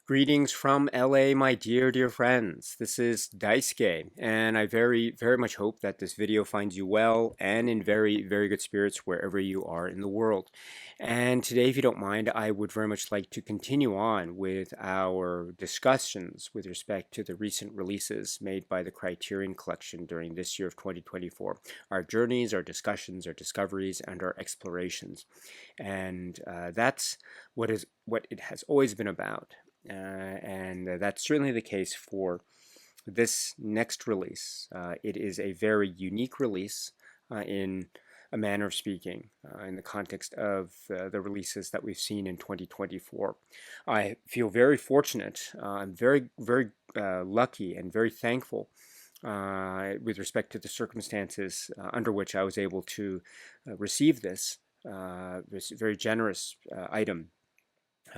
Greetings from LA, my dear friends. This is Daisuke, and I very much hope that this video finds you well and in very good spirits wherever you are in the world. And today, if you don't mind, I would very much like to continue on with our discussions with respect to the recent releases made by the Criterion Collection during this year of 2024. Our journeys, our discussions, our discoveries, and our explorations. And that's what it has always been about. And that's certainly the case for this next release. It is a very unique release in a manner of speaking in the context of the releases that we've seen in 2024. I feel very fortunate. I'm very lucky and very thankful with respect to the circumstances under which I was able to receive this very generous item.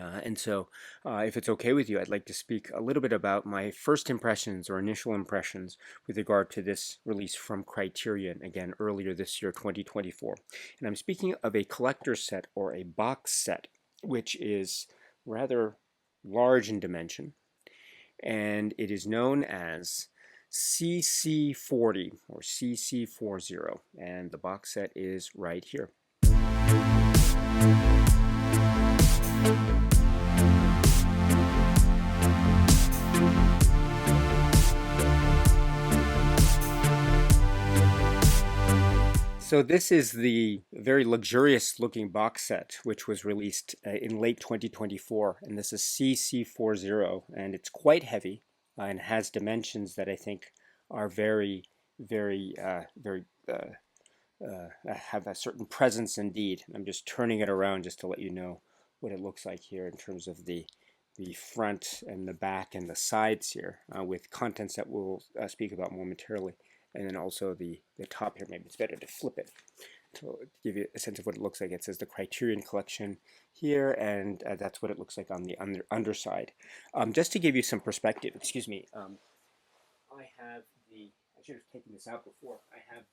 If it's okay with you, I'd like to speak a little bit about my first impressions or initial impressions with regard to this release from Criterion, again, earlier this year, 2024. And I'm speaking of a collector's set or a box set, which is rather large in dimension, and it is known as CC40 or CC40, and the box set is right here. So this is the very luxurious looking box set which was released in late 2024, and this is CC40, and it's quite heavy and has dimensions that I think are have a certain presence indeed. I'm just turning it around just to let you know what it looks like here in terms of the front and the back and the sides here with contents that we'll speak about momentarily. And then also the top here, maybe it's better to flip it to give you a sense of what it looks like. It says the Criterion Collection here, and that's what it looks like on the underside. Just to give you some perspective, excuse me, I should have taken this out before. I have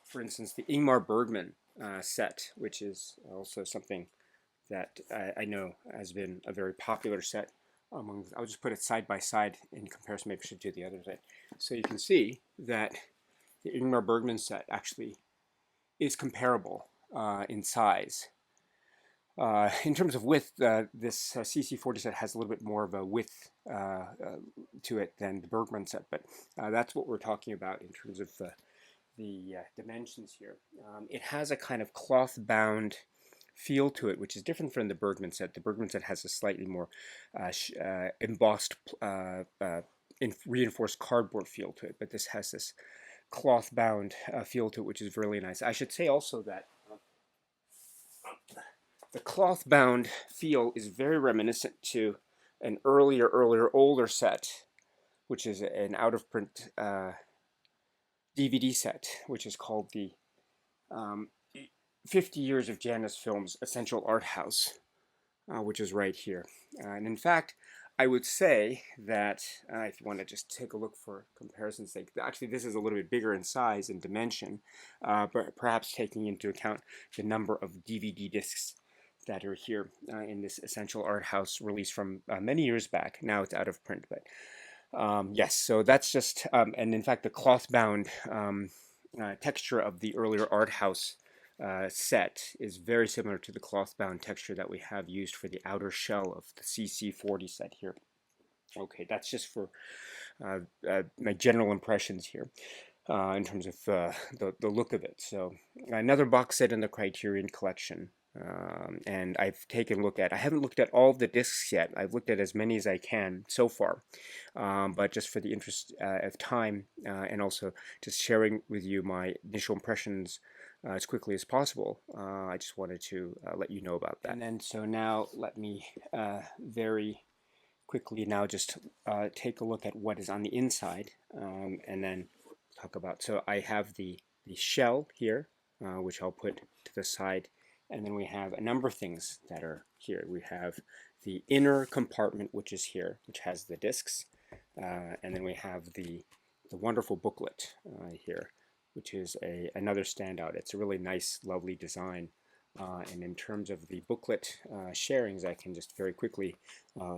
for instance, the Ingmar Bergman set, which is also something that I know has been a very popular set. I'll just put it side by side in comparison. Maybe I should do the other side. So you can see that the Ingmar Bergman set actually is comparable in size. In terms of width, this CC40 set has a little bit more of a width to it than the Bergman set, but that's what we're talking about in terms of the dimensions here. It has a kind of cloth-bound feel to it, which is different from the Bergman set. The Bergman set has a slightly more embossed, reinforced cardboard feel to it, but this has this cloth-bound feel to it, which is really nice. I should say also that the cloth-bound feel is very reminiscent to an older set, which is an out-of-print DVD set, which is called the 50 Years of Janus Films Essential Art House, which is right here. And in fact, I would say that if you want to just take a look for comparison's sake, actually this is a little bit bigger in size and dimension, but perhaps taking into account the number of DVD discs that are here in this Essential Art House release from many years back. Now it's out of print, but yes, so that's just, and in fact the cloth-bound texture of the earlier Art House set is very similar to the cloth-bound texture that we have used for the outer shell of the CC40 set here. Okay, that's just for my general impressions here in terms of the look of it. So another box set in the Criterion Collection. And I've taken a look at, I haven't looked at all of the discs yet. I've looked at as many as I can so far, but just for the interest of time and also just sharing with you my initial impressions as quickly as possible, I just wanted to let you know about that. And then so now let me very quickly now just take a look at what is on the inside and then talk about. So I have the shell here, which I'll put to the side. And then we have a number of things that are here. We have the inner compartment, which is here, which has the discs. And then we have the wonderful booklet here, which is another standout. It's a really nice, lovely design And in terms of the booklet sharings, I can just very quickly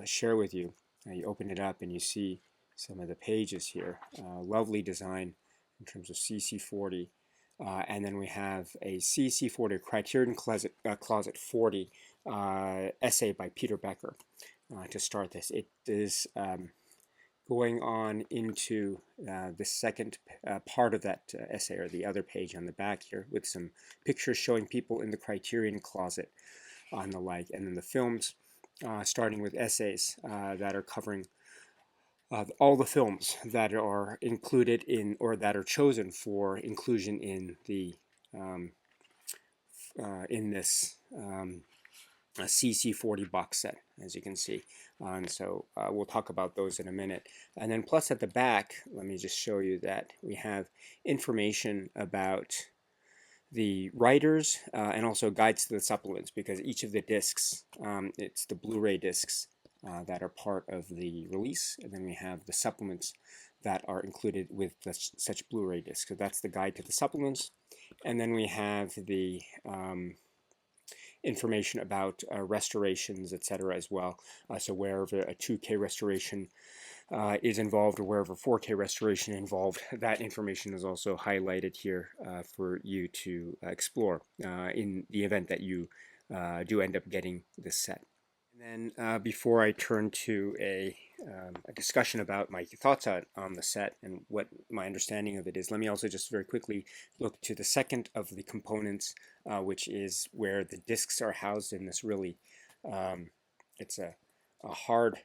share with you. You open it up and you see some of the pages here. Lovely design in terms of CC40. And then we have a CC40 Criterion Closet 40 essay by Peter Becker to start this. It is going on into the second part of that essay, or the other page on the back here, with some pictures showing people in the Criterion Closet and the like, and then the films, starting with essays that are covering all the films that are included in, or that are chosen for inclusion in the in this CC40 box set, as you can see. And so we'll talk about those in a minute. And then plus at the back, let me just show you that we have information about the writers and also guides to the supplements, because each of the discs, it's the Blu-ray discs that are part of the release, and then we have the supplements that are included with such Blu-ray discs. So that's the guide to the supplements. And then we have the information about restorations, etc. as well. So wherever a 2K restoration is involved, or wherever 4K restoration involved, that information is also highlighted here for you to explore in the event that you do end up getting this set. And then before I turn to a discussion about my thoughts on the set and what my understanding of it is, let me also just very quickly look to the second of the components, which is where the discs are housed in this really, it's a hard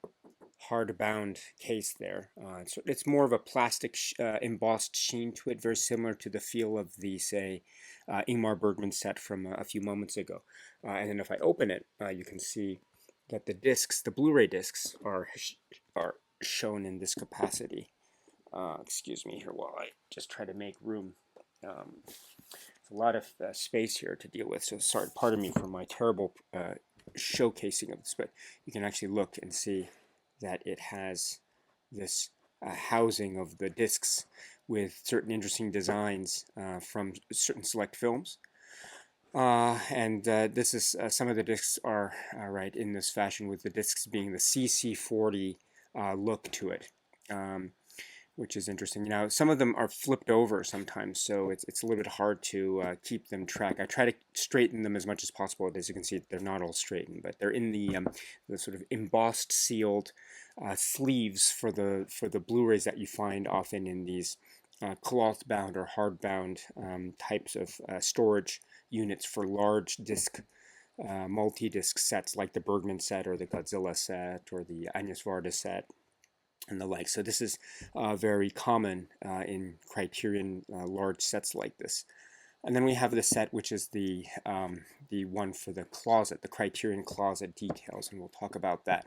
bound case there. It's more of a plastic embossed sheen to it, very similar to the feel of the, say, Ingmar Bergman set from a few moments ago. And then if I open it, you can see that the discs, the Blu-ray discs, are shown in this capacity. Excuse me here while I just try to make room. It's a lot of space here to deal with, so sorry, pardon me for my terrible showcasing of this, but you can actually look and see that it has this housing of the discs with certain interesting designs from certain select films. And this is some of the discs are right in this fashion, with the discs being the CC40 look to it, which is interesting. Now, some of them are flipped over sometimes, so it's a little bit hard to keep them track. I try to straighten them as much as possible. As you can see, they're not all straightened, but they're in the sort of embossed, sealed sleeves for the Blu-rays that you find often in these cloth-bound or hard-bound types of storage units for large disc, multi-disc sets, like the Bergman set or the Godzilla set or the Agnes Varda set and the like. So this is very common in Criterion large sets like this. And then we have the set which is the one for the closet, the Criterion Closet details, and we'll talk about that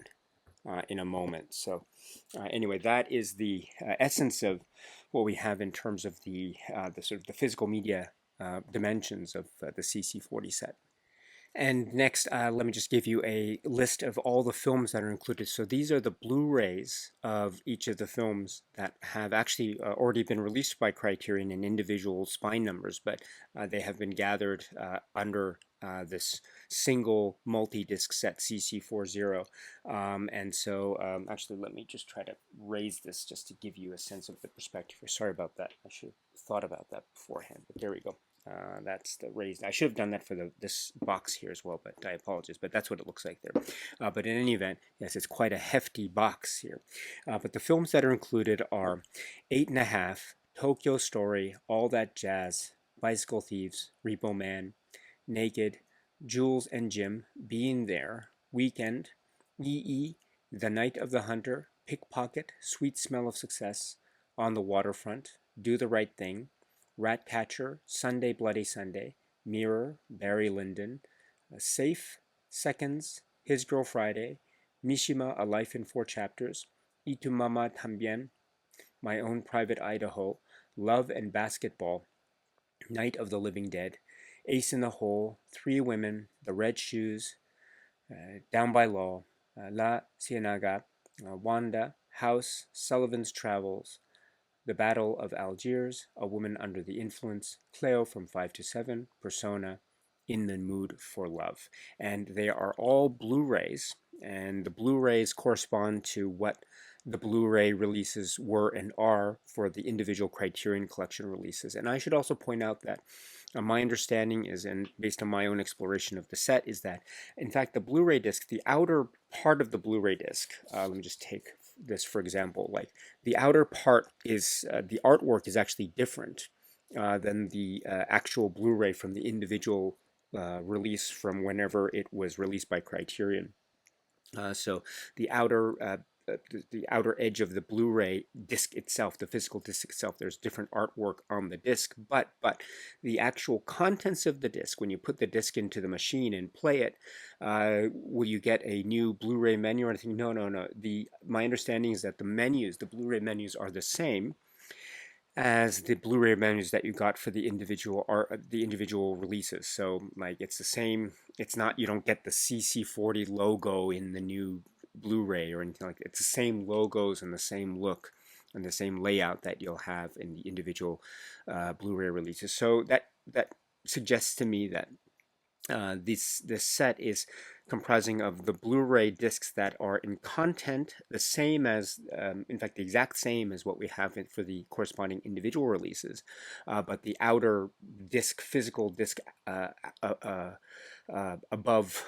in a moment. So anyway, that is the essence of what we have in terms of the sort of the physical media dimensions of the CC40 set. And next, let me just give you a list of all the films that are included. So these are the Blu-rays of each of the films that have actually already been released by Criterion in individual spine numbers, but they have been gathered under this single multi-disc set CC40. And so actually, let me just try to raise this just to give you a sense of the perspective. Sorry about that. I should have thought about that beforehand, but there we go. That's the raised. I should have done that for this box here as well, but I apologize. But that's what it looks like there. But in any event, yes, it's quite a hefty box here. But the films that are included are 8½, Tokyo Story, All That Jazz, Bicycle Thieves, Repo Man, Naked, Jules and Jim, Being There, Weekend, EE, The Night of the Hunter, Pickpocket, Sweet Smell of Success, On the Waterfront, Do the Right Thing, Ratcatcher, Sunday Bloody Sunday, Mirror, Barry Lyndon, Safe, Seconds, His Girl Friday, Mishima, A Life in 4 Chapters, Y tu Mama Tambien, My Own Private Idaho, Love and Basketball, Night of the Living Dead, Ace in the Hole, 3 Women, The Red Shoes, Down by Law, La Ciénaga, Wanda, House, Sullivan's Travels, The Battle of Algiers, A Woman Under the Influence, Cleo from 5 to 7, Persona, in the Mood for Love. And they are all Blu-rays, and the Blu-rays correspond to what the Blu-ray releases were and are for the individual Criterion Collection releases. And I should also point out that my understanding is, and based on my own exploration of the set, is that in fact the Blu-ray disc, the outer part of the Blu-ray disc, let me just take this for example, like the outer part is, the artwork is actually different than the actual Blu-ray from the individual release from whenever it was released by Criterion. So the outer the outer edge of the Blu-ray disc itself, the physical disc itself, there's different artwork on the disc, but the actual contents of the disc, when you put the disc into the machine and play it, will you get a new Blu-ray menu or anything? No, no, no. My understanding is that the menus, the Blu-ray menus, are the same as the Blu-ray menus that you got for the individual releases. So like it's the same. It's not, you don't get the CC40 logo in the new Blu-ray or anything like that. It's the same logos and the same look and the same layout that you'll have in the individual Blu-ray releases. So that suggests to me that this set is comprising of the Blu-ray discs that are in content the same as, in fact, the exact same as what we have for the corresponding individual releases, but the outer disc, physical disc above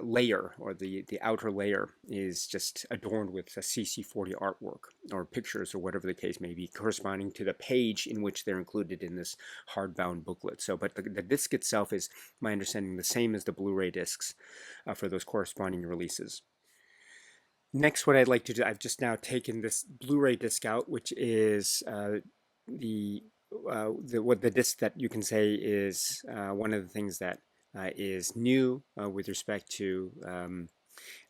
layer, or the outer layer, is just adorned with a CC40 artwork or pictures or whatever the case may be, corresponding to the page in which they're included in this hardbound booklet. So, but the disc itself is, my understanding, the same as the Blu-ray discs for those corresponding releases. Next, what I'd like to do, I've just now taken this Blu-ray disc out, which is the disc that you can say is one of the things that is new with respect to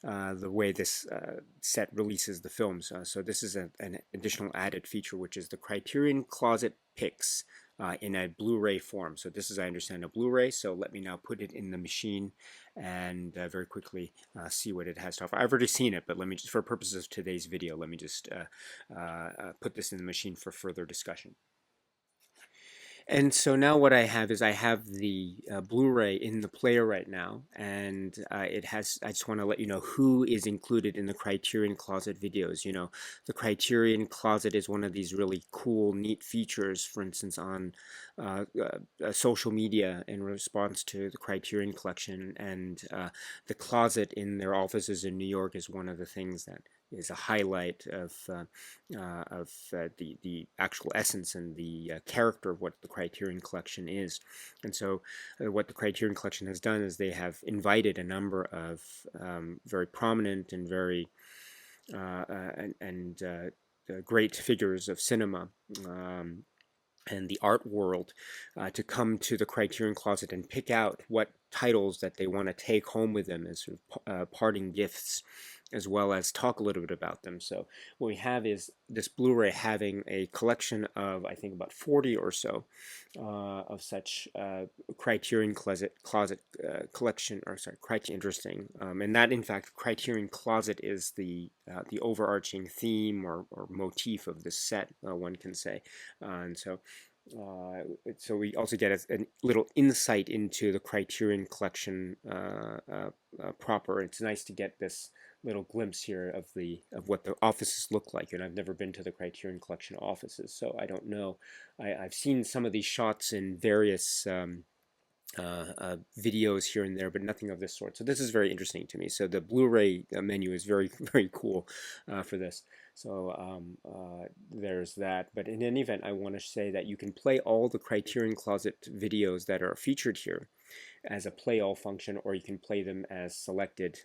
the way this set releases the films. So this is an additional added feature, which is the Criterion Closet Picks in a Blu-ray form. So this is, I understand, a Blu-ray. So let me now put it in the machine and very quickly see what it has to offer. I've already seen it, but let me just, for purposes of today's video, let me just put this in the machine for further discussion. And so now what I have is I have the Blu-ray in the player right now, and it has, I just want to let you know who is included in the Criterion Closet videos. You know, the Criterion Closet is one of these really cool, neat features, for instance, on social media in response to the Criterion Collection, and the closet in their offices in New York is one of the things that is a highlight of the actual essence and the character of what the Criterion Collection is. And so what the Criterion Collection has done is they have invited a number of very prominent and very great figures of cinema and the art world to come to the Criterion Closet and pick out what titles that they want to take home with them as sort of parting gifts, as well as talk a little bit about them. So what we have is this Blu-ray having a collection of, I think, about 40 or so of such Criterion Closet collection, or sorry, Criterion, interesting. And that, in fact, Criterion Closet is the overarching theme or motif of this set, one can say. And so we also get a little insight into the Criterion Collection proper. It's nice to get this little glimpse here of what the offices look like, and I've never been to the Criterion Collection offices, so I don't know. I've seen some of these shots in various videos here and there, but nothing of this sort. So this is very interesting to me. So the Blu-ray menu is very, very cool for this. So there's that. But in any event, I want to say that you can play all the Criterion Closet videos that are featured here as a play all function, or you can play them as selected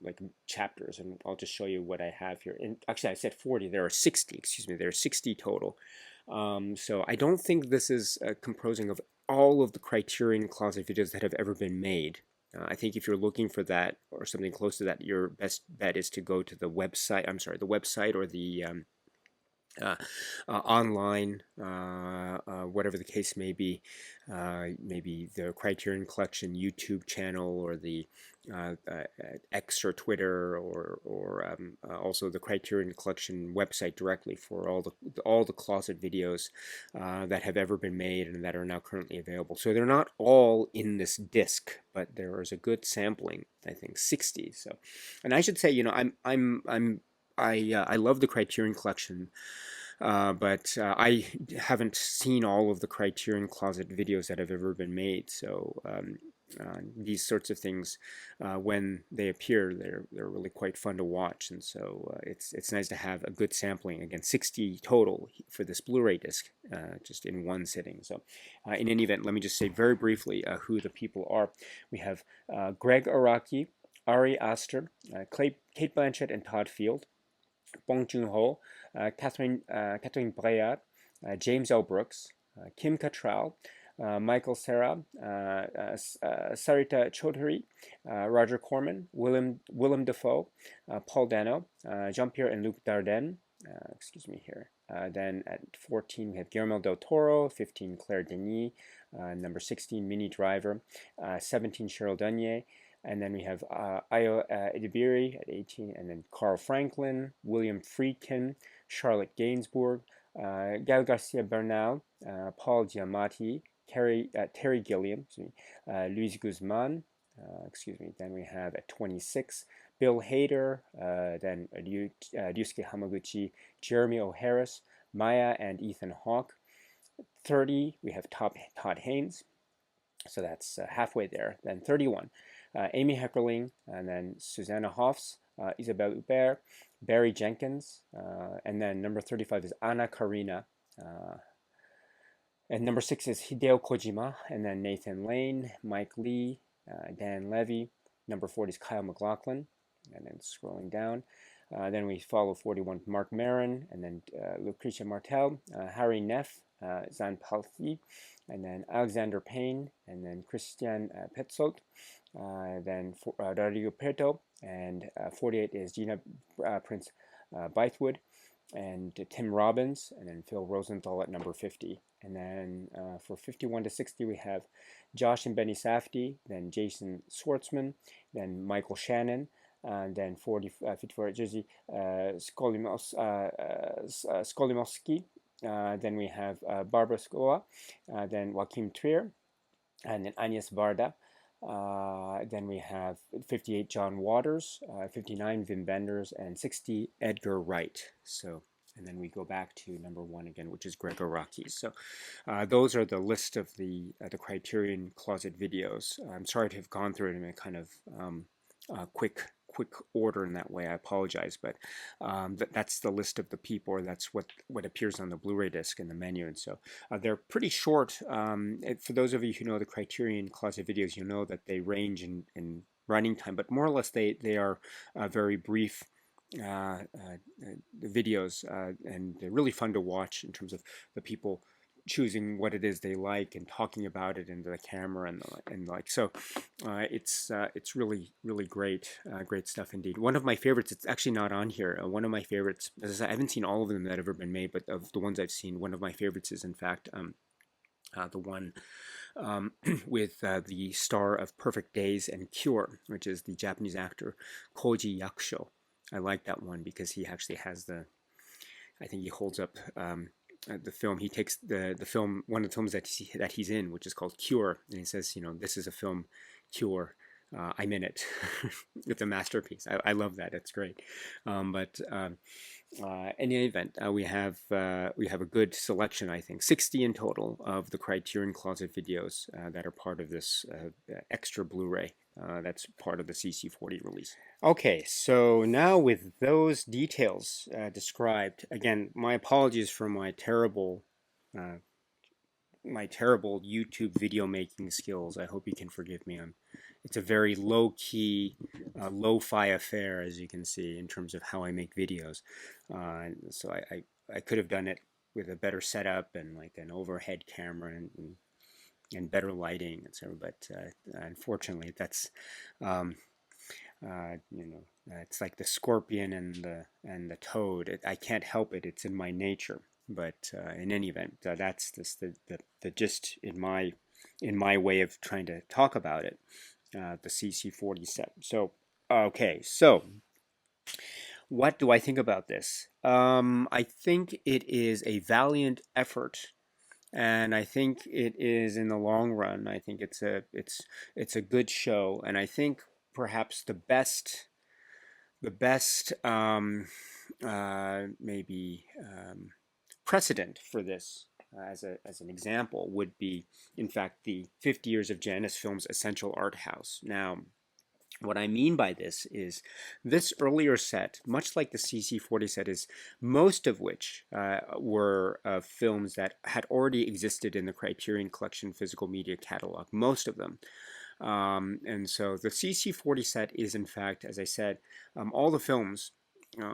like chapters, and I'll just show you what I have here. And actually, I said 40. There are 60. Excuse me. There are 60 total. So I don't think this is composing of all of the Criterion Closet videos that have ever been made. I think if you're looking for that or something close to that, your best bet is to go to the website. I'm sorry, the website or the uh, online, whatever the case may be, maybe the Criterion Collection YouTube channel or the X or Twitter, or also the Criterion Collection website directly for all the closet videos that have ever been made and that are now currently available. So they're not all in this disc, but there is a good sampling. I think 60. So, and I should say, I love the Criterion Collection, but I haven't seen all of the Criterion Closet videos that have ever been made. So these sorts of things, when they appear, they're really quite fun to watch, and so it's nice to have a good sampling. Again, 60 total for this Blu-ray disc, just in one sitting. So, in any event, let me just say very briefly who the people are. We have Greg Araki, Ari Aster, Kate Blanchett, and Todd Field. Bong Joon-ho, Catherine Breillat, James L. Brooks, Kim Cattrall, Michael Cera, Sarita Chaudhary, Roger Corman, Willem Dafoe, Paul Dano, Jean-Pierre and Luc Dardenne. Excuse me here. Then at 14 we have Guillermo del Toro, 15 Claire Denis, number 16 Minnie Driver, 17 Cheryl Dunye. And then we have Ayo Edebiri at 18, and then Carl Franklin, William Friedkin, Charlotte Gainsbourg, Gael Garcia Bernal, Paul Giamatti, Terry Gilliam, Luis Guzman, then we have at 26, Bill Hader, then Ryusuke Hamaguchi, Jeremy O. Harris, Maya and Ethan Hawke. 30, we have Todd Haynes, so that's halfway there. Then 31, Amy Heckerling, and then Susanna Hoffs, Isabelle Huppert, Barry Jenkins, and then number 35 is Anna Karina, and number 6 is Hideo Kojima, and then Nathan Lane, Mike Lee, Dan Levy. Number 40 is Kyle MacLachlan, and then scrolling down. Then we follow 41, Mark Maron, and then Lucretia Martel, Harry Neff, Zan Palfi, and then Alexander Payne, and then Christian Petzold, then Rodrigo Prieto, and 48 is Gina Prince Bythewood, and Tim Robbins, and then Phil Rosenthal at number 50. And then for 51 to 60, we have Josh and Benny Safdie, then Jason Schwartzman, then Michael Shannon, and then 54 Jerzy Skolimowski. Then we have Barbara Skoa, then Joachim Trier, and then Agnes Varda. Then we have 58 John Waters, 59 Wim Wenders, and 60 Edgar Wright. So, and then we go back to number 1 again, which is Greg Araki. So those are the list of the Criterion Closet videos. I'm sorry to have gone through it in a kind of quick order in that way. I apologize, but that's the list of the people, or that's what appears on the Blu-ray disc in the menu. And so they're pretty short. For those of you who know the Criterion Closet videos, you know that they range in running time, but more or less they are very brief videos, and they're really fun to watch in terms of the people choosing what it is they like and talking about it into the camera and like so. It's really great stuff indeed. One of my favorites, it's actually not on here. One of my favorites, as I haven't seen all of them that have ever been made, but of the ones I've seen, one of my favorites is in fact the one with the star of Perfect Days and Cure, which is the Japanese actor Koji Yakusho. I like that one because he actually has I think he holds up the film. He takes the film, one of the films that he's in, which is called Cure, and he says, this is a film, Cure. I'm in it. It's a masterpiece. I love that. It's great. But in any event, we have a good selection, I think, 60 in total of the Criterion Closet videos that are part of this extra Blu-ray. That's part of the CC40 release. Okay, so now with those details described, again, my apologies for my terrible YouTube video making skills. I hope you can forgive me. It's a very low-key, lo-fi affair, as you can see, in terms of how I make videos. So I could have done it with a better setup and like an overhead camera and better lighting, etc. But unfortunately, that's It's like the scorpion and the toad. I can't help it. It's in my nature. But in any event, that's just the gist in my way of trying to talk about it. The CC40 set. So okay, so what do I think about this? I think it is a valiant effort, and I think it is in the long run. I think it's a good show, and I think perhaps the best maybe precedent for this. As an example, would be, in fact, the 50 Years of Janus Films Essential Art House. Now, what I mean by this is this earlier set, much like the CC40 set, is most of which were films that had already existed in the Criterion Collection physical media catalog, most of them. And so the CC40 set is, in fact, as I said, all the films,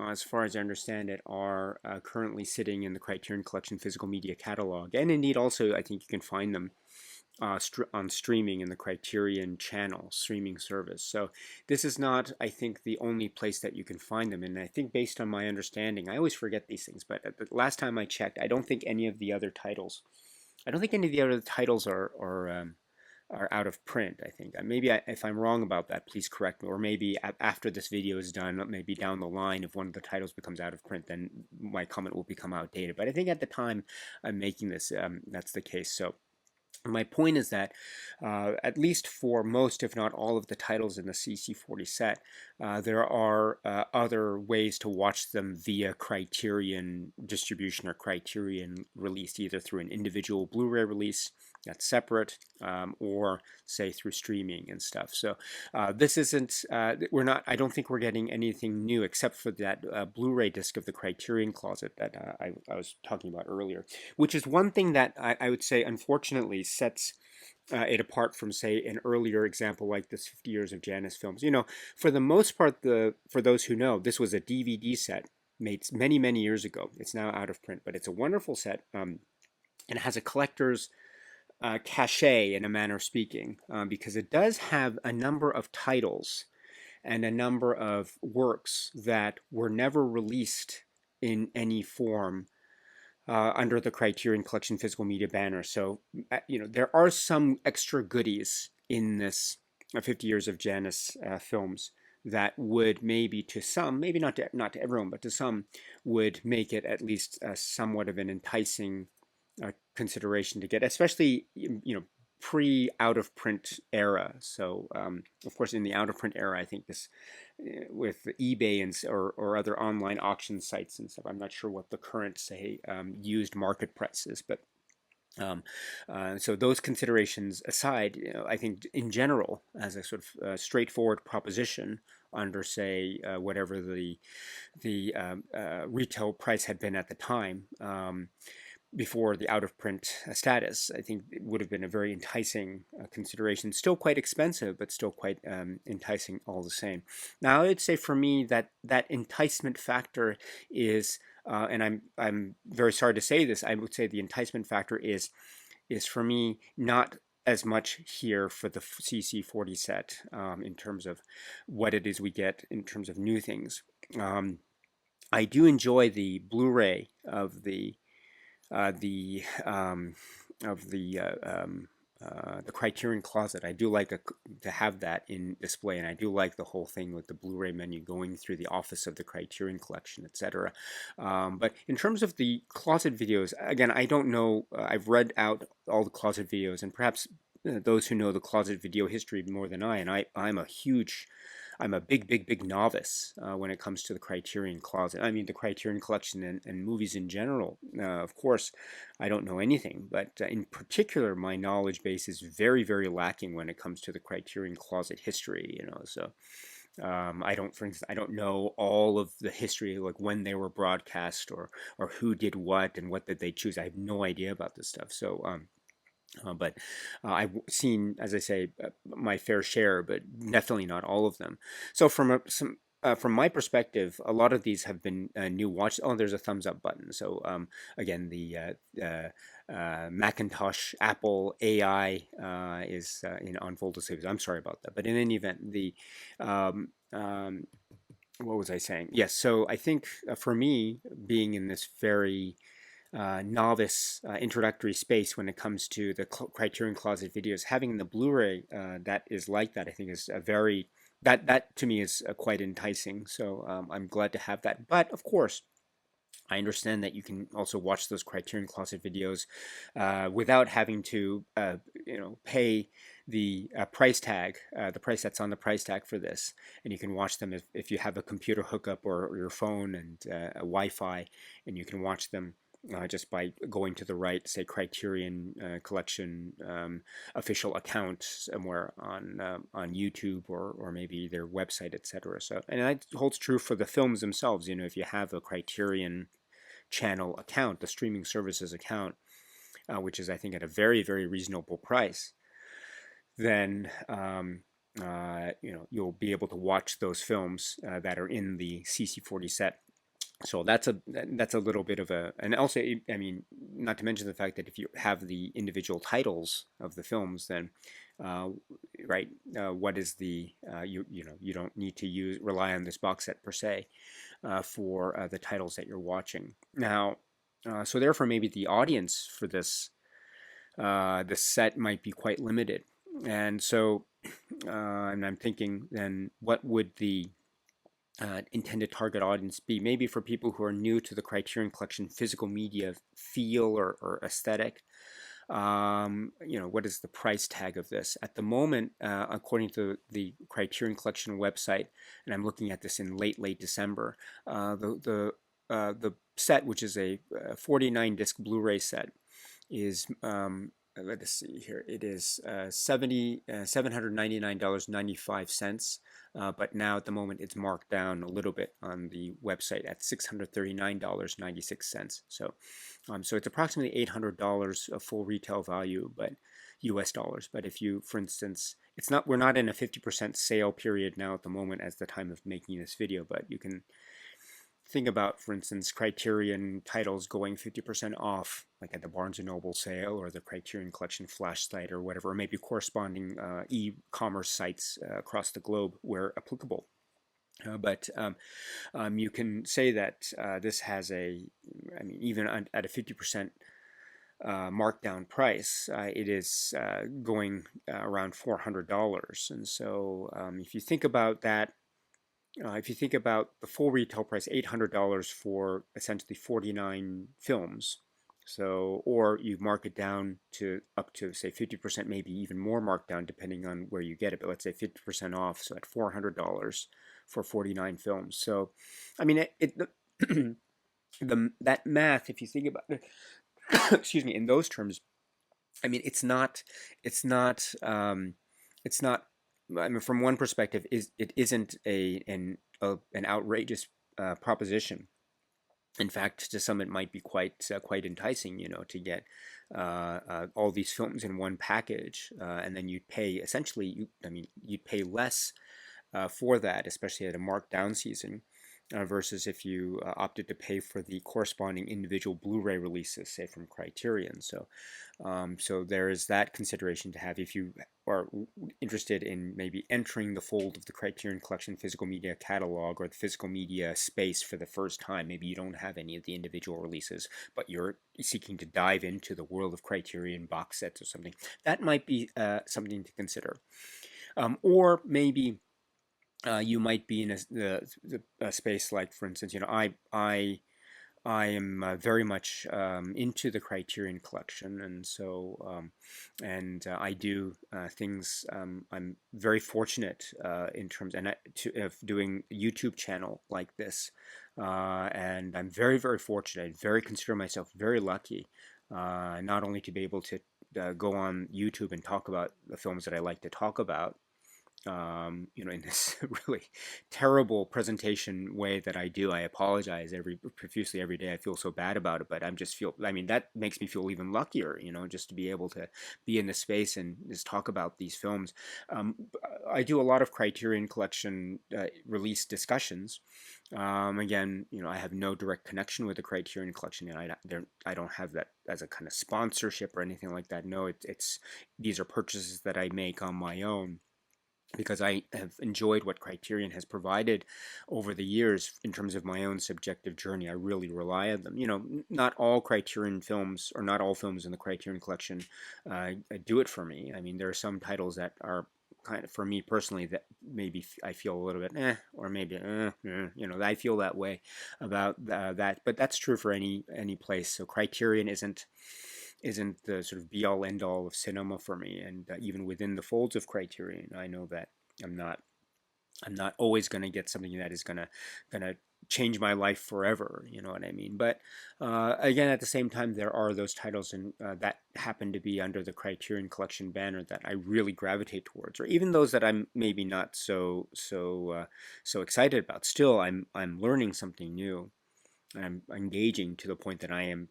as far as I understand it, are currently sitting in the Criterion Collection physical media catalog. And indeed, also, I think you can find them on streaming in the Criterion channel streaming service. So this is not, I think, the only place that you can find them. And I think based on my understanding, I always forget these things, but the last time I checked, I don't think any of the other titles, are out of print. I think if I'm wrong about that, please correct me. Or maybe after this video is done, maybe down the line, if one of the titles becomes out of print, then my comment will become outdated. But I think at the time I'm making this, that's the case. So my point is that at least for most, if not all, of the titles in the CC40 set, there are other ways to watch them via Criterion distribution or Criterion release, either through an individual Blu-ray release that's separate, or say through streaming and stuff. So this isn't, I don't think we're getting anything new except for that Blu-ray disc of the Criterion Closet that I was talking about earlier, which is one thing that I would say, unfortunately, sets it apart from, say, an earlier example like this 50 Years of Janus Films. For the most part, for those who know, this was a DVD set made many, many years ago. It's now out of print, but it's a wonderful set, and it has a collector's cachet, in a manner of speaking, because it does have a number of titles and a number of works that were never released in any form under the Criterion Collection physical media banner. So, there are some extra goodies in this 50 Years of Janus films that would maybe to some, maybe not to everyone, but to some, would make it at least somewhat of an enticing consideration to get, especially pre out of print era. So of course, in the out of print era, I think this with eBay or other online auction sites and stuff. I'm not sure what the current, say, used market price is, but so those considerations aside, I think in general, as a sort of straightforward proposition, under, say, whatever the retail price had been at the time, before the out-of-print status, I think it would have been a very enticing consideration. Still quite expensive, but still quite enticing all the same. Now, I would say for me that enticement factor is, and I'm very sorry to say this, I would say the enticement factor is for me not as much here for the CC40 set in terms of what it is we get in terms of new things. I do enjoy the Blu-ray of the Criterion Closet. I do like to have that in display, and I do like the whole thing with the Blu-ray menu going through the office of the Criterion Collection, etc. But in terms of the Closet videos, again, I don't know. I've read out all the Closet videos, and perhaps those who know the Closet video history more than I, and I'm a big novice when it comes to the Criterion Closet. I mean, the Criterion Collection and movies in general. Of course, I don't know anything, but in particular, my knowledge base is very, very lacking when it comes to the Criterion Closet history. So for instance, I don't know all of the history, like when they were broadcast or who did what and what did they choose. I have no idea about this stuff. So. But I've seen, as I say, my fair share, but definitely not all of them. So from my perspective, a lot of these have been new watch. Oh, there's a thumbs up button. So again, the Macintosh Apple AI is on full disclosure. I'm sorry about that. But in any event, what was I saying? Yes, so I think for me, being in this very novice introductory space when it comes to the Criterion Closet videos, having the Blu-ray that is like that, I think is a very that to me is quite enticing. So I'm glad to have that. But of course, I understand that you can also watch those Criterion Closet videos without having to, pay the price tag, the price that's on the price tag for this, and you can watch them if you have a computer hookup or your phone and a Wi-Fi, and you can watch them. Just by going to the right, say Criterion Collection official account somewhere on YouTube or maybe their website, etc. So, and that holds true for the films themselves. You know, if you have a Criterion channel account, the streaming services account, which is I think at a very, very reasonable price, then you'll be able to watch those films that are in the CC40 set. So that's a little bit of a, and also, I mean, not to mention the fact that if you have the individual titles of the films, then right, what is the you don't need to rely on this box set per se for the titles that you're watching. Now, so therefore, maybe the audience for this set might be quite limited, and so and I'm thinking then what would the intended target audience be? Maybe for people who are new to the Criterion Collection physical media feel or aesthetic. What is the price tag of this? At the moment, according to the Criterion Collection website, and I'm looking at this in late December, the set, which is a 49 disc Blu-ray set, is let us see here. It is $799.95, but now at the moment it's marked down a little bit on the website at $639.96. So, so it's approximately $800 of full retail value, but U.S. dollars. But if you, for instance, we're not in a 50% sale period now at the moment as the time of making this video, but you can think about, for instance, Criterion titles going 50% off, like at the Barnes & Noble sale or the Criterion Collection flash site or whatever, or maybe corresponding e-commerce sites across the globe where applicable. But you can say that this has even at a 50% markdown price, it is going around $400. And so if you think about that, if you think about the full retail price, $800 for essentially 49 films, so, or you mark it down to up to say 50%, maybe even more markdown depending on where you get it, but let's say 50% off, so at $400 for 49 films. So, I mean, that math, if you think about it, excuse me, in those terms, I mean, it's not, I mean, from one perspective, it isn't an outrageous proposition. In fact, to some, it might be quite enticing, to get all these films in one package, and then you'd pay essentially, you'd pay less for that, especially at a markdown season. Versus if you opted to pay for the corresponding individual Blu-ray releases, say from Criterion. So, so there is that consideration to have if you are interested in maybe entering the fold of the Criterion Collection physical media catalog or the physical media space for the first time. Maybe you don't have any of the individual releases, but you're seeking to dive into the world of Criterion box sets or something. That might be something to consider. Or maybe you might be in a space like, for instance, I am very much into the Criterion Collection, and so I do things. I'm very fortunate in terms of doing a YouTube channel like this, and I'm very, very fortunate. I very consider myself very lucky, not only to be able to go on YouTube and talk about the films that I like to talk about, in this really terrible presentation way that I do. I apologize profusely every day. I feel so bad about it, but that makes me feel even luckier, just to be able to be in this space and just talk about these films. I do a lot of Criterion Collection release discussions. Again, I have no direct connection with the Criterion Collection, and I don't have that as a kind of sponsorship or anything like that. No, these are purchases that I make on my own. because I have enjoyed what Criterion has provided over the years in terms of my own subjective journey. I really rely on them. Not all Criterion films, or not all films in the Criterion Collection, do it for me. I mean, there are some titles that are kind of, for me personally, that maybe I feel a little bit or maybe I feel that way about that. But that's true for any place. So Criterion isn't the sort of be all end all of cinema for me. And even within the folds of Criterion, I know that I'm not I'm not always going to get something that is gonna change my life forever. You know what I mean? But again, at the same time, there are those titles that happen to be under the Criterion Collection banner that I really gravitate towards, or even those that I'm maybe not so excited about. Still, I'm learning something new, and I'm engaging to the point that I'm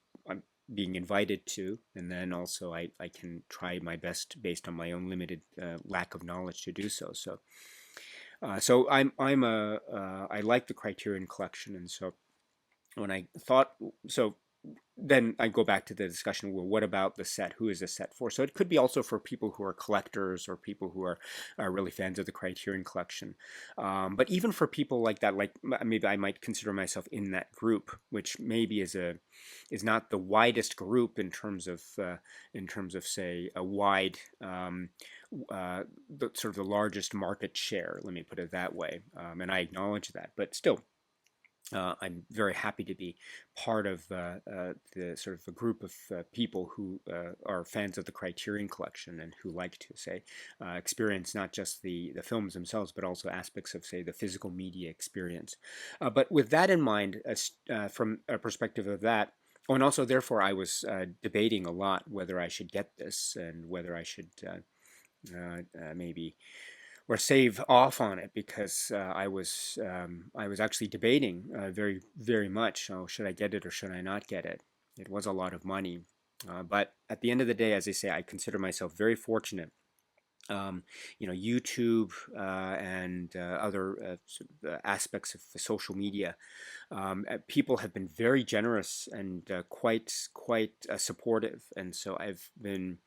being invited to, and then also I can try my best based on my own limited lack of knowledge to do so. So I like the Criterion Collection, and so when I thought so. Then I go back to the discussion. Well, what about the set? Who is the set for? So it could be also for people who are collectors or people who are really fans of the Criterion Collection. But even for people like that, like maybe I might consider myself in that group, which maybe is not the widest group in terms of say a wide the sort of the largest market share. Let me put it that way, and I acknowledge that. But still, I'm very happy to be part of the sort of a group of people who are fans of the Criterion Collection and who like to say experience not just the films themselves, but also aspects of say the physical media experience. But with that in mind, from a perspective of that. Oh, and also, therefore, I was debating a lot whether I should get this and whether I should maybe or save off on it because I was actually debating very much. Oh, should I get it or should I not get it? It was a lot of money, but at the end of the day, as I say, I consider myself very fortunate. YouTube and other aspects of social media, people have been very generous and quite supportive, and so I've been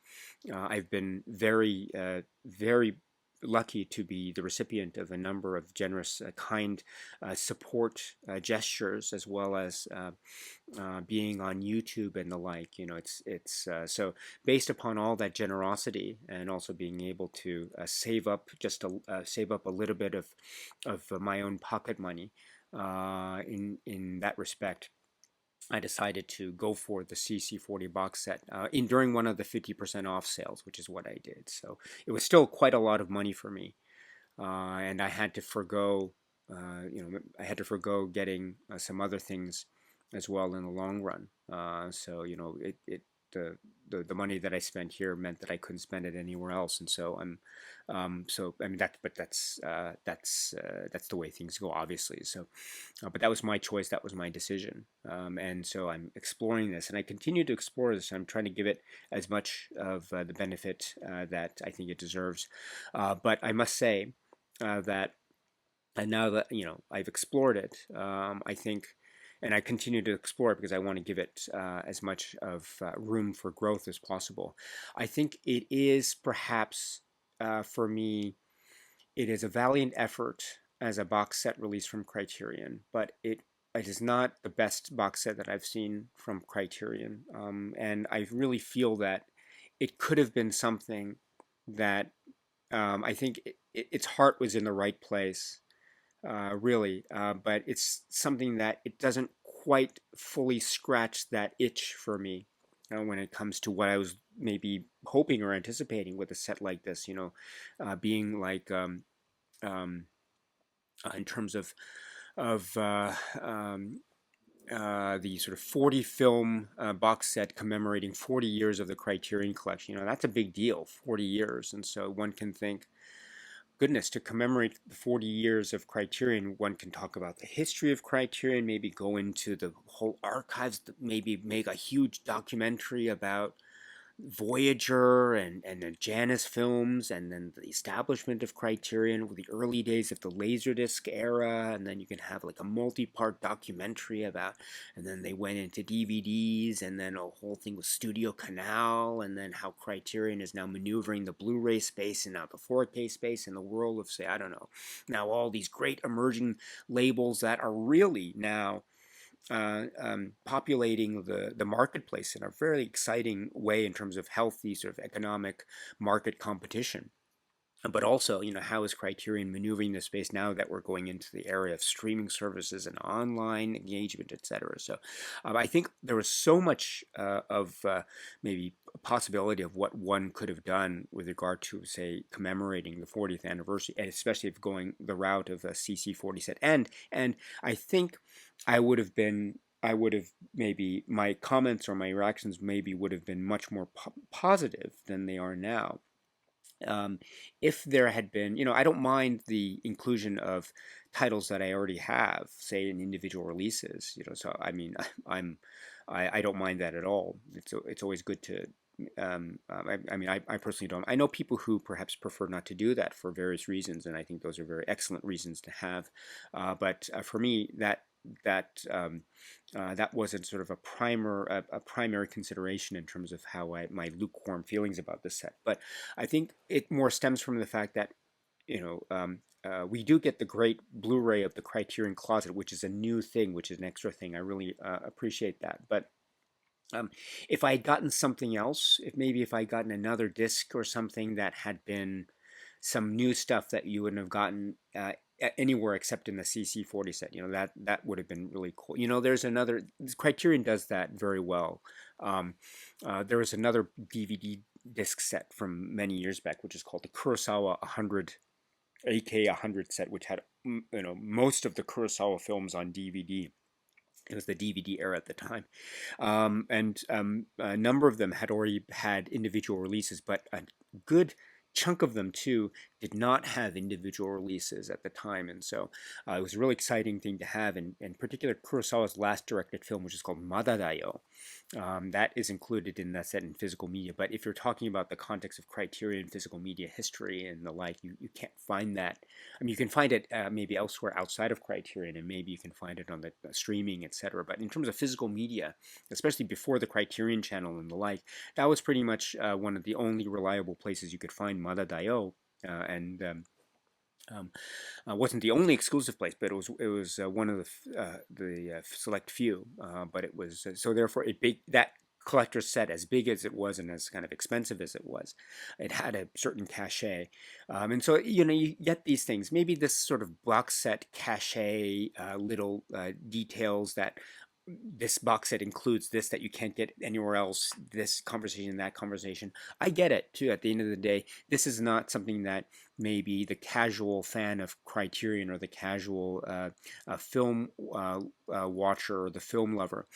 very lucky to be the recipient of a number of generous, kind support gestures, as well as being on YouTube and the like. It's so based upon all that generosity and also being able to save up a little bit of my own pocket money in that respect. I decided to go for the CC40 box set in during one of the 50% off sales, which is what I did. So it was still quite a lot of money for me, and I had to forego, I had to forego getting some other things as well in the long run. So the money that I spent here meant that I couldn't spend it anywhere else, and so so I mean that's the way things go, obviously. So, but that was my choice, that was my decision, and so I'm exploring this, and I continue to explore this. I'm trying to give it as much of the benefit that I think it deserves, but I must say that. And now that I've explored it, I think, and I continue to explore it because I want to give it as much of room for growth as possible. I think it is perhaps for me, it is a valiant effort as a box set release from Criterion, but it is not the best box set that I've seen from Criterion, and I really feel that it could have been something that I think its heart was in the right place, really. But it's something that it doesn't quite fully scratch that itch for me when it comes to what I was maybe hoping or anticipating with a set like this. Being like in terms of the sort of 40 film box set commemorating 40 years of the Criterion Collection. That's a big deal, 40 years. And so one can think, goodness, to commemorate the 40 years of Criterion, one can talk about the history of Criterion, maybe go into the whole archives, maybe make a huge documentary about Voyager and the Janus films, and then the establishment of Criterion with the early days of the Laserdisc era, and then you can have like a multi-part documentary about, and then they went into DVDs, and then a whole thing with Studio Canal, and then how Criterion is now maneuvering the Blu-ray space and now the 4K space in the world of, say, I don't know, now all these great emerging labels that are really now populating the marketplace in a very exciting way in terms of healthy sort of economic market competition. But also, how is Criterion maneuvering the space now that we're going into the area of streaming services and online engagement, etc.? So I think there was so much of maybe a possibility of what one could have done with regard to, say, commemorating the 40th anniversary, and especially if going the route of a CC40 set. And I think I would have maybe my comments or my reactions maybe would have been much more positive than they are now. If there had been, I don't mind the inclusion of titles that I already have, say in individual releases, so I mean, I don't mind that at all. It's always good to, I mean, I personally don't. I know people who perhaps prefer not to do that for various reasons, and I think those are very excellent reasons to have. But for me, that wasn't sort of a primary consideration in terms of how my lukewarm feelings about this set. But I think it more stems from the fact that we do get the great Blu-ray of the Criterion Closet, which is a new thing, which is an extra thing. I really appreciate that. But if I had gotten something else, if I had gotten another disc or something that had been some new stuff that you wouldn't have gotten anywhere except in the CC40 set, that would have been really cool. There's another, Criterion does that very well. There was another DVD disc set from many years back, which is called the Kurosawa 100 AK 100 set, which had most of the Kurosawa films on DVD. It was the DVD era at the time. And a number of them had already had individual releases, but a good chunk of them too did not have individual releases at the time, and so it was a really exciting thing to have. And in particular, Kurosawa's last directed film, which is called Madadayo, that is included in that set in physical media. But if you're talking about the context of Criterion physical media history and the like, you can't find that. I mean, you can find it maybe elsewhere outside of Criterion, and maybe you can find it on the streaming, etc. But in terms of physical media, especially before the Criterion channel and the like, that was pretty much one of the only reliable places you could find Madadayo. And wasn't the only exclusive place, but it was one of the select few. But it was so therefore that collector's set, as big as it was and as kind of expensive as it was, it had a certain cachet, and so you get these things. Maybe this sort of box set cachet, little details that. This box set includes this that you can't get anywhere else, this conversation, that conversation. I get it too. At the end of the day, this is not something that maybe the casual fan of Criterion or the casual film watcher or the film lover,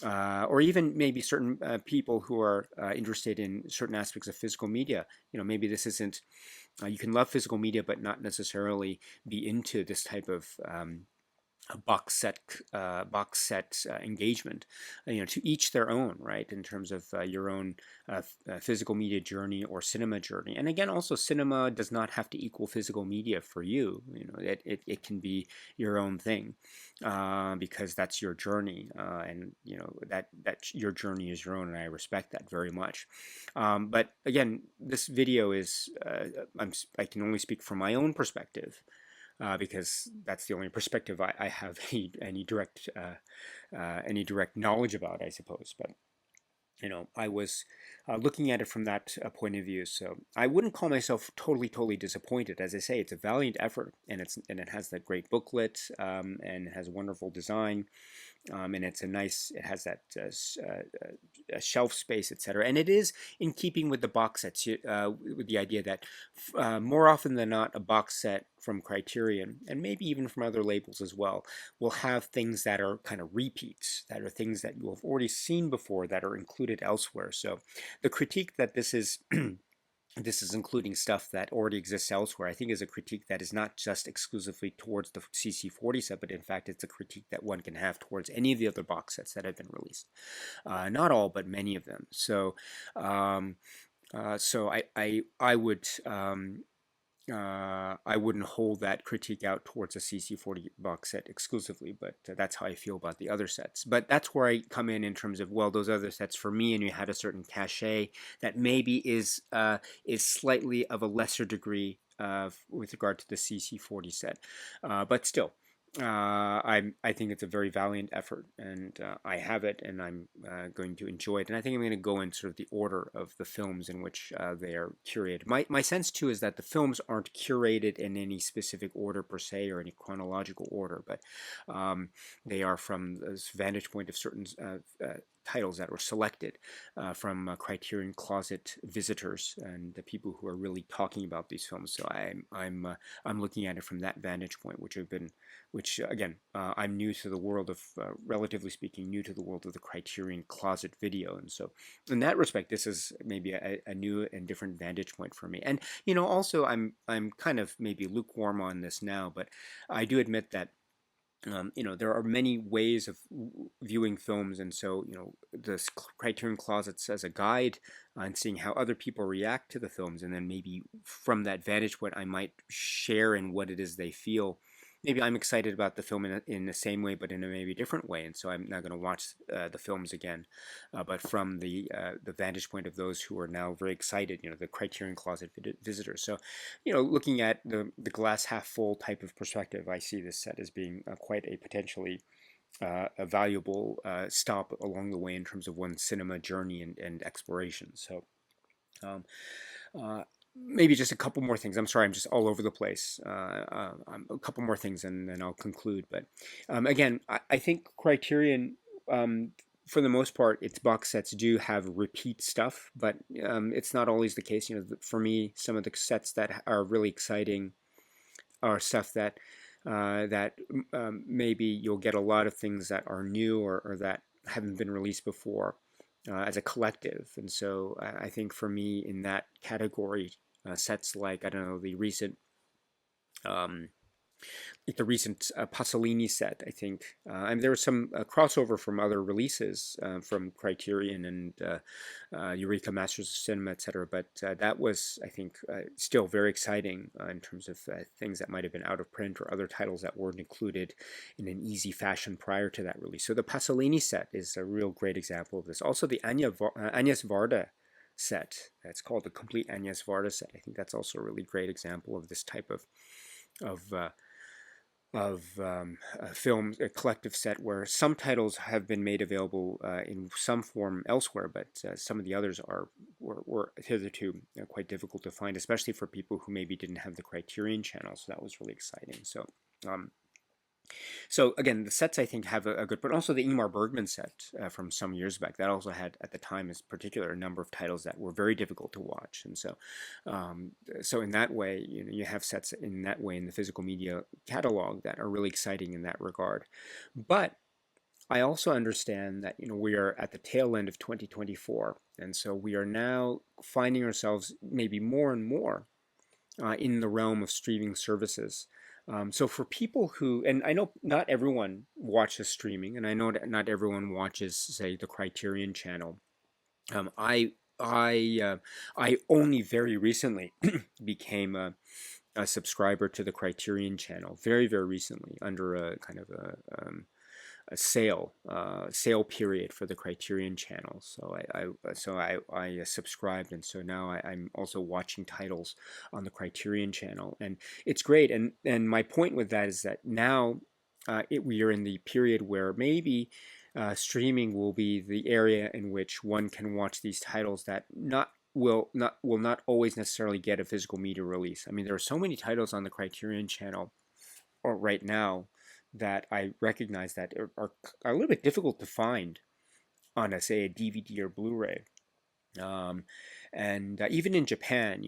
or even maybe certain people who are interested in certain aspects of physical media. Maybe this isn't, you can love physical media but not necessarily be into this type of a box set engagement. To each their own, right? In terms of your own physical media journey or cinema journey. And again, also cinema does not have to equal physical media for you. It can be your own thing because that's your journey, and that your journey is your own, and I respect that very much. But again, this video is I can only speak from my own perspective. Because that's the only perspective I have any direct knowledge about, I suppose. But I was looking at it from that point of view, so I wouldn't call myself totally disappointed. As I say, it's a valiant effort, and it has that great booklet, and it has a wonderful design. And it has that shelf space, etc. And it is in keeping with the box sets, with the idea that more often than not, a box set from Criterion, and maybe even from other labels as well, will have things that are kind of repeats, that are things that you have already seen before that are included elsewhere. So the critique that this is This is including stuff that already exists elsewhere. I think is a critique that is not just exclusively towards the CC40 set, but in fact it's a critique that one can have towards any of the other box sets that have been released. Not all, but many of them. So, I would I wouldn't hold that critique out towards a CC40 box set exclusively, but that's how I feel about the other sets. But that's where I come in terms of, well, those other sets for me, and you had a certain cachet that maybe is slightly of a lesser degree with regard to the CC40 set, but still. I think it's a very valiant effort, and I have it, and I'm going to enjoy it. And I think I'm going to go in sort of the order of the films in which they are curated. My sense too is that the films aren't curated in any specific order per se or any chronological order, but they are from this vantage point of certain titles that were selected from Criterion Closet visitors and the people who are really talking about these films. So I'm looking at it from that vantage point, which again, I'm new to the world of, relatively speaking, new to the world of the Criterion Closet video, and so in that respect, this is maybe a new and different vantage point for me. And also I'm kind of maybe lukewarm on this now, but I do admit that there are many ways of viewing films, and so the Criterion Closets as a guide and seeing how other people react to the films, and then maybe from that vantage point, I might share in what it is they feel. Maybe I'm excited about the film in the same way, but in a maybe different way, and so I'm not going to watch the films again, but from the vantage point of those who are now very excited, the Criterion Closet visitors. So, looking at the glass half full type of perspective, I see this set as being quite a potentially a valuable stop along the way in terms of one's cinema journey and exploration. So. Maybe just a couple more things. I'm sorry, I'm just all over the place. A couple more things, and then I'll conclude. But again, I think Criterion, for the most part, its box sets do have repeat stuff, but it's not always the case. For me, some of the sets that are really exciting are stuff that maybe you'll get a lot of things that are new or that haven't been released before as a collective. And so I think for me in that category, sets like, I don't know, um, the recent Pasolini set, I think. And there was some crossover from other releases from Criterion and Eureka Masters of Cinema, etc. But that was, I think, still very exciting in terms of things that might have been out of print or other titles that weren't included in an easy fashion prior to that release. So the Pasolini set is a real great example of this. Also, the Agnes Varda set. That's called the Complete Agnes Varda set. I think that's also a really great example of this type of film, a collective set where some titles have been made available in some form elsewhere, but some of the others were hitherto quite difficult to find, especially for people who maybe didn't have the Criterion channel. So that was really exciting. So again, the sets I think have a good, but also the Ingmar Bergman set from some years back that also had at the time, in particular, a number of titles that were very difficult to watch, and so in that way, you have sets in that way in the physical media catalog that are really exciting in that regard. But I also understand that we are at the tail end of 2024, and so we are now finding ourselves maybe more and more in the realm of streaming services. So for people who, and I know not everyone watches streaming, and I know that not everyone watches, say, the Criterion channel. Um, I I only very recently became a subscriber to the Criterion channel. Very very recently, under a kind of a sale period for the Criterion channel. So I subscribed, and so now I'm also watching titles on the Criterion channel, and it's great. And my point with that is that now we are in the period where maybe streaming will be the area in which one can watch these titles that will not always necessarily get a physical media release. I mean, there are so many titles on the Criterion channel or right now that I recognize that are a little bit difficult to find on say a DVD or Blu-ray. And even in Japan,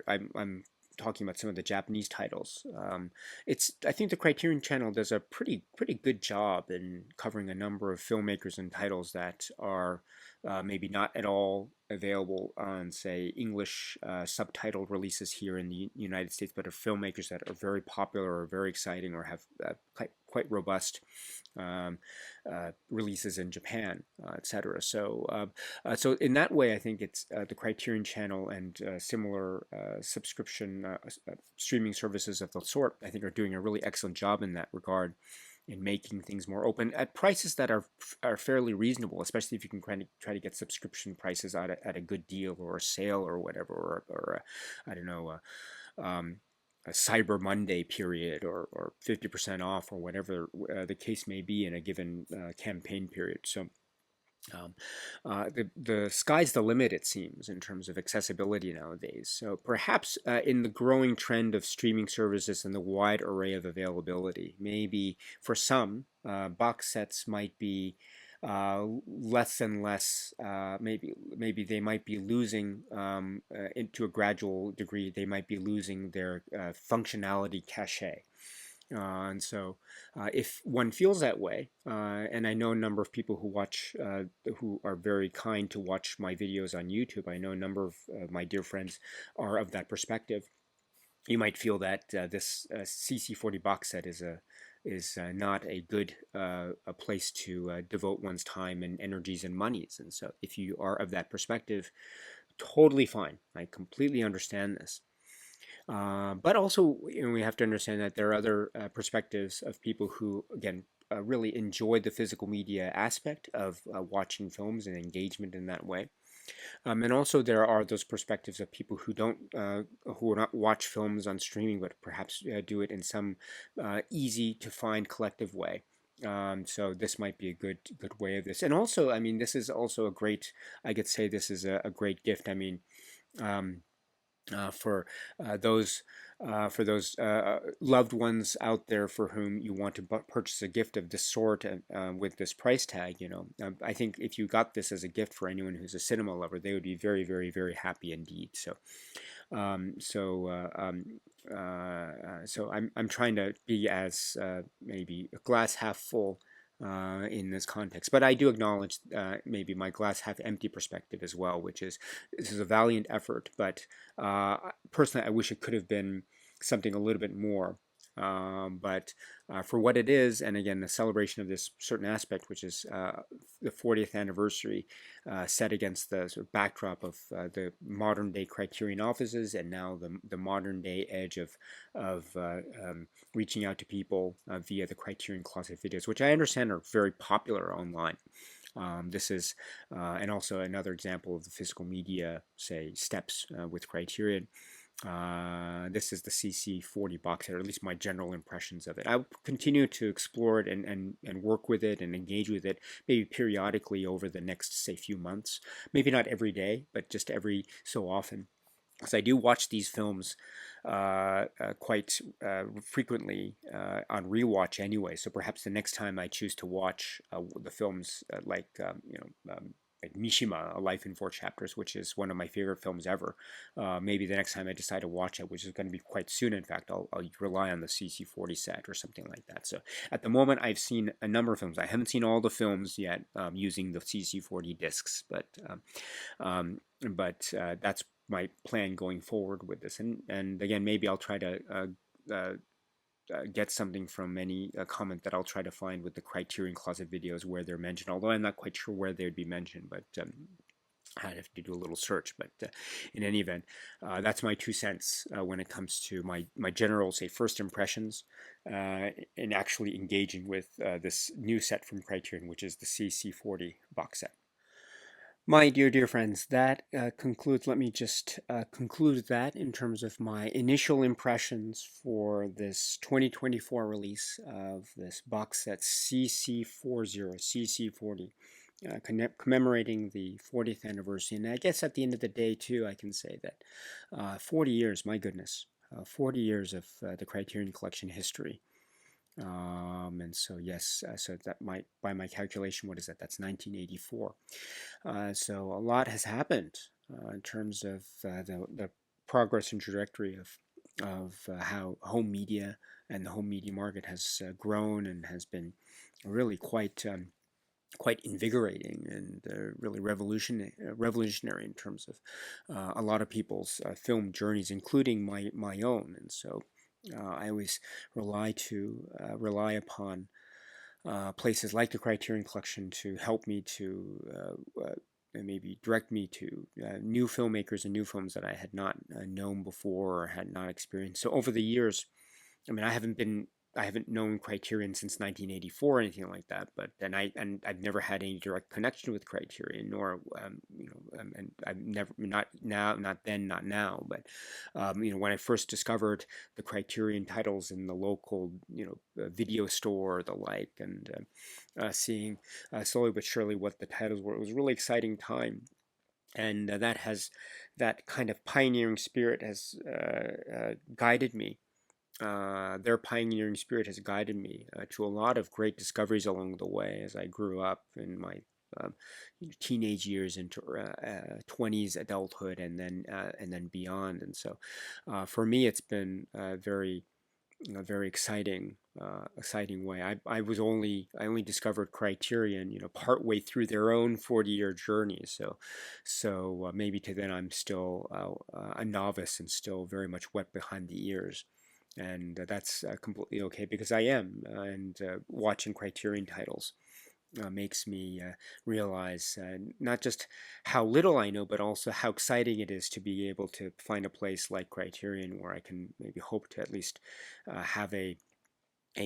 I'm talking about some of the Japanese titles. I think the Criterion Channel does a pretty good job in covering a number of filmmakers and titles that are maybe not at all available on, say, English subtitled releases here in the United States, but are filmmakers that are very popular or very exciting or have quite robust releases in Japan, etc. So in that way, I think it's the Criterion Channel and similar subscription streaming services of the sort, I think, are doing a really excellent job in that regard, in making things more open at prices that are fairly reasonable, especially if you can try to get subscription prices at a good deal or a sale or whatever, or I don't know, a Cyber Monday period or 50% off or whatever the case may be in a given campaign period. So the sky's the limit, it seems, in terms of accessibility nowadays. So perhaps in the growing trend of streaming services and the wide array of availability, maybe for some, box sets might be less and less. Maybe they might be losing, into a gradual degree, they might be losing their functionality cachet. And so, if one feels that way, and I know a number of people who are very kind to watch my videos on YouTube. I know a number of my dear friends are of that perspective. You might feel that this CC40 box set is not a good a place to devote one's time and energies and monies. And so, if you are of that perspective, totally fine. I completely understand this. But also, we have to understand that there are other perspectives of people who, again, really enjoy the physical media aspect of watching films and engagement in that way. And also, there are those perspectives of people who who not watch films on streaming, but perhaps do it in some easy to find collective way. So this might be a good way of this. And also, I mean, this is also a great. I could say this is a great gift. I mean. For those loved ones out there for whom you want to purchase a gift of this sort with this price tag, I think if you got this as a gift for anyone who's a cinema lover, they would be very, very, very happy indeed. So I'm trying to be as maybe a glass half full in this context. But I do acknowledge maybe my glass half empty perspective as well, which is this is a valiant effort, but personally I wish it could have been something a little bit more. But for what it is, and again, the celebration of this certain aspect, which is the 40th anniversary, set against the sort of backdrop of the modern day Criterion offices, and now the modern day edge of reaching out to people via the Criterion Closet videos, which I understand are very popular online. This is, and also another example of the physical media, say, steps with Criterion. This is the CC40 box set, or at least my general impressions of it. I'll continue to explore it and work with it and engage with it, maybe periodically over the next, say, few months. Maybe not every day, but just every so often. Because I do watch these films quite frequently on rewatch anyway. So perhaps the next time I choose to watch the films like Mishima, A Life in Four Chapters, which is one of my favorite films ever. Maybe the next time I decide to watch it, which is going to be quite soon, in fact, I'll rely on the CC40 set or something like that. So at the moment, I've seen a number of films. I haven't seen all the films yet using the CC40 discs, but that's my plan going forward with this. And again, maybe I'll try to get something from any comment that I'll try to find with the Criterion Closet videos where they're mentioned, although I'm not quite sure where they'd be mentioned, but I'd have to do a little search. But in any event, that's my 2 cents when it comes to my general, say, first impressions in actually engaging with this new set from Criterion, which is the CC40 box set. My dear friends, that concludes, let me just conclude that in terms of my initial impressions for this 2024 release of this box set CC40, commemorating the 40th anniversary. And I guess at the end of the day, too, I can say that 40 years, my goodness, 40 years of the Criterion Collection history. And so yes, so that might, by my calculation, what is that? That's 1984. So a lot has happened in terms of the progress and trajectory of how home media and the home media market has grown and has been really quite quite invigorating and really revolutionary in terms of a lot of people's film journeys, including my own. And so I always rely upon places like the Criterion Collection to help me to and maybe direct me to new filmmakers and new films that I had not known before or had not experienced. So over the years, I mean, I haven't known Criterion since 1984 or anything like that. But I've never had any direct connection with Criterion, nor and I've never not then, not now. But when I first discovered the Criterion titles in the local video store or the like, and seeing slowly but surely what the titles were, it was a really exciting time. And that kind of pioneering spirit has guided me. Their pioneering spirit has guided me to a lot of great discoveries along the way as I grew up in my um, teenage years into 20s, adulthood, and then beyond. And so, for me, it's been a very exciting way. I only discovered Criterion, partway through their own 40-year journey. So maybe to then I'm still a novice and still very much wet behind the ears. And that's completely okay because I am. And watching Criterion titles makes me realize not just how little I know, but also how exciting it is to be able to find a place like Criterion where I can maybe hope to at least have a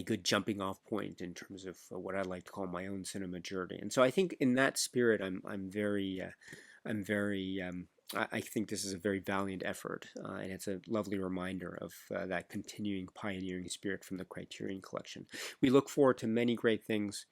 good jumping off point in terms of what I like to call my own cinema journey. And so I think in that spirit, I'm very I think this is a very valiant effort, and it's a lovely reminder of that continuing pioneering spirit from the Criterion Collection. We look forward to many great things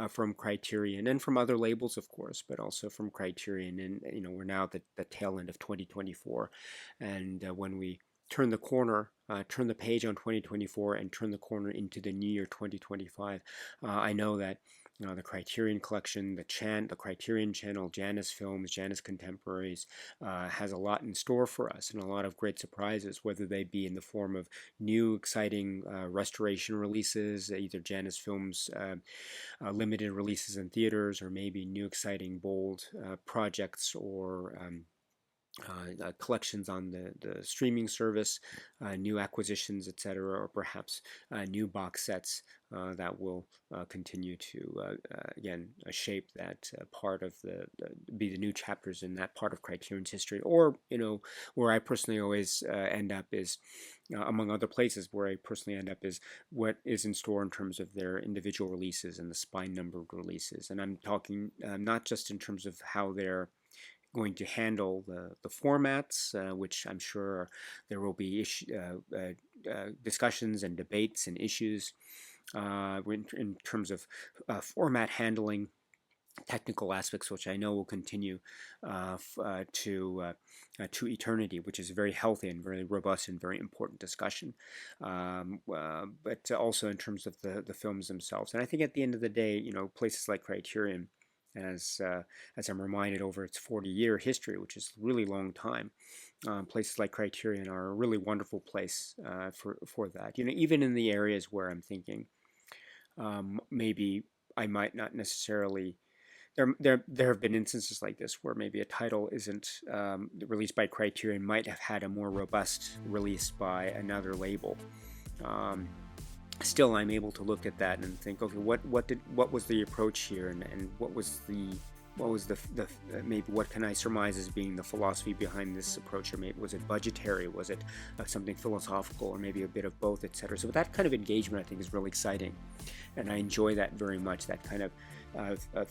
from Criterion and from other labels, of course, but also from Criterion. And we're now at the tail end of 2024, and when we turn the corner, turn the page on 2024, and turn the corner into the new year 2025, I know that the Criterion Collection, the Criterion Channel, Janus Films, Janus Contemporaries has a lot in store for us and a lot of great surprises, whether they be in the form of new exciting restoration releases, either Janus Films limited releases in theaters, or maybe new exciting bold projects or collections on the streaming service, new acquisitions, etc., or perhaps new box sets that will continue to again shape that part of be the new chapters in that part of Criterion's history. Or where I personally always end up is among other places where I personally end up is what is in store in terms of their individual releases and the spine numbered releases. And I'm talking not just in terms of how they're going to handle the formats, which I'm sure there will be discussions and debates and issues in terms of format handling, technical aspects, which I know will continue to eternity, which is a very healthy and very robust and very important discussion. But also in terms of the films themselves. And I think at the end of the day, places like Criterion, as I'm reminded over its 40-year history, which is a really long time, places like Criterion are a really wonderful place for that. Even in the areas where I'm thinking maybe I might not necessarily. There have been instances like this where maybe a title isn't released by Criterion, might have had a more robust release by another label. Still, I'm able to look at that and think, okay, what was the approach here, and what was the maybe what can I surmise as being the philosophy behind this approach, or maybe was it budgetary, was it something philosophical, or maybe a bit of both, etc. So that kind of engagement I think is really exciting, and I enjoy that very much, that kind of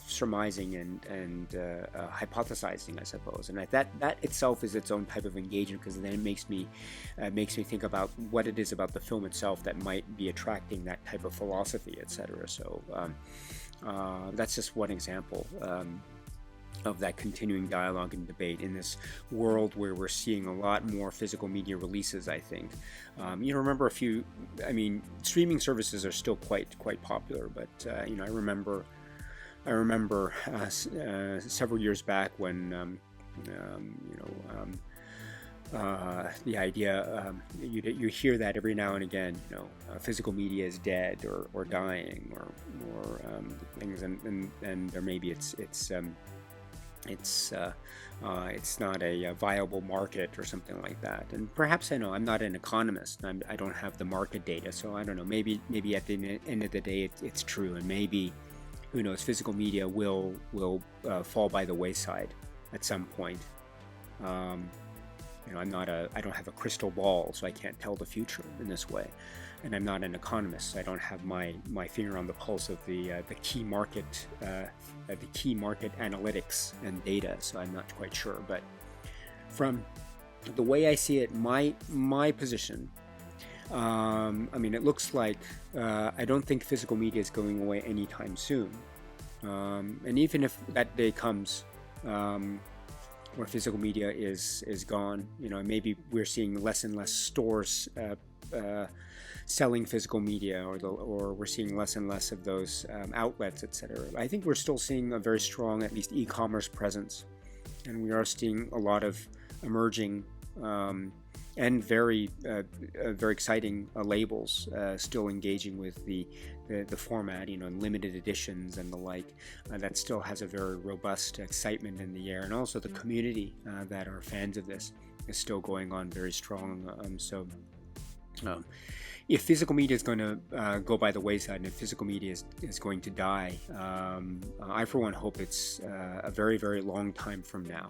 surmising and hypothesizing, I suppose. And that itself is its own type of engagement, because then it makes me think about what it is about the film itself that might be attracting that type of philosophy, etc. So that's just one example of that continuing dialogue and debate in this world where we're seeing a lot more physical media releases, I think. Remember streaming services are still quite popular, but I remember several years back when the idea you hear that every now and again, physical media is dead or dying, or things, and there maybe it's not a viable market or something like that. And perhaps, I know I'm not an economist. I don't have the market data, so I don't know. Maybe at the end of the day, it's true, and maybe, who knows, physical media will fall by the wayside at some point. I don't have a crystal ball, so I can't tell the future in this way. And I'm not an economist. So I don't have my finger on the pulse of the key market analytics and data. So I'm not quite sure. But from the way I see it, my position, it looks like I don't think physical media is going away anytime soon. And even if that day comes, where physical media is gone, maybe we're seeing less and less stores selling physical media, or we're seeing less and less of those outlets, etc. I think we're still seeing a very strong, at least, e-commerce presence, and we are seeing a lot of emerging and very exciting labels still engaging with the format, limited editions and the like. That still has a very robust excitement in the air, and also the community that are fans of this is still going on very strong. If physical media is going to go by the wayside, and if physical media is going to die, I for one hope it's a very, very long time from now.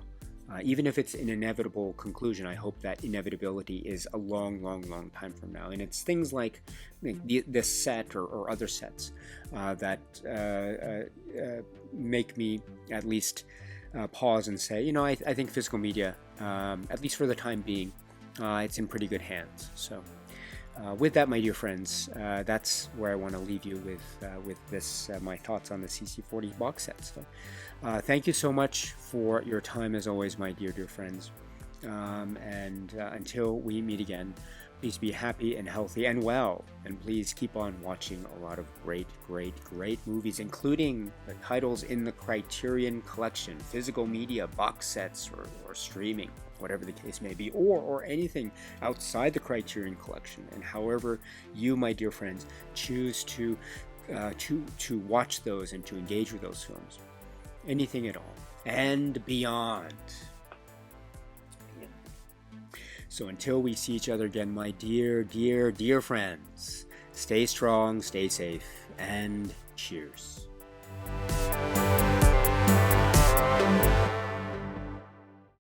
Even if it's an inevitable conclusion, I hope that inevitability is a long, long, long time from now. And it's things like this set or other sets that make me at least pause and say, I think physical media, at least for the time being, it's in pretty good hands. So with that, my dear friends, that's where I want to leave you with this, my thoughts on the CC40 box set. So thank you so much for your time, as always, my dear friends. And until we meet again, please be happy and healthy and well. And please keep on watching a lot of great, great, great movies, including the titles in the Criterion Collection, physical media, box sets, or streaming, whatever the case may be, or anything outside the Criterion Collection. And however you, my dear friends, choose to watch those and to engage with those films, anything at all, and beyond. So until we see each other again, my dear, dear, dear friends, stay strong, stay safe, and cheers.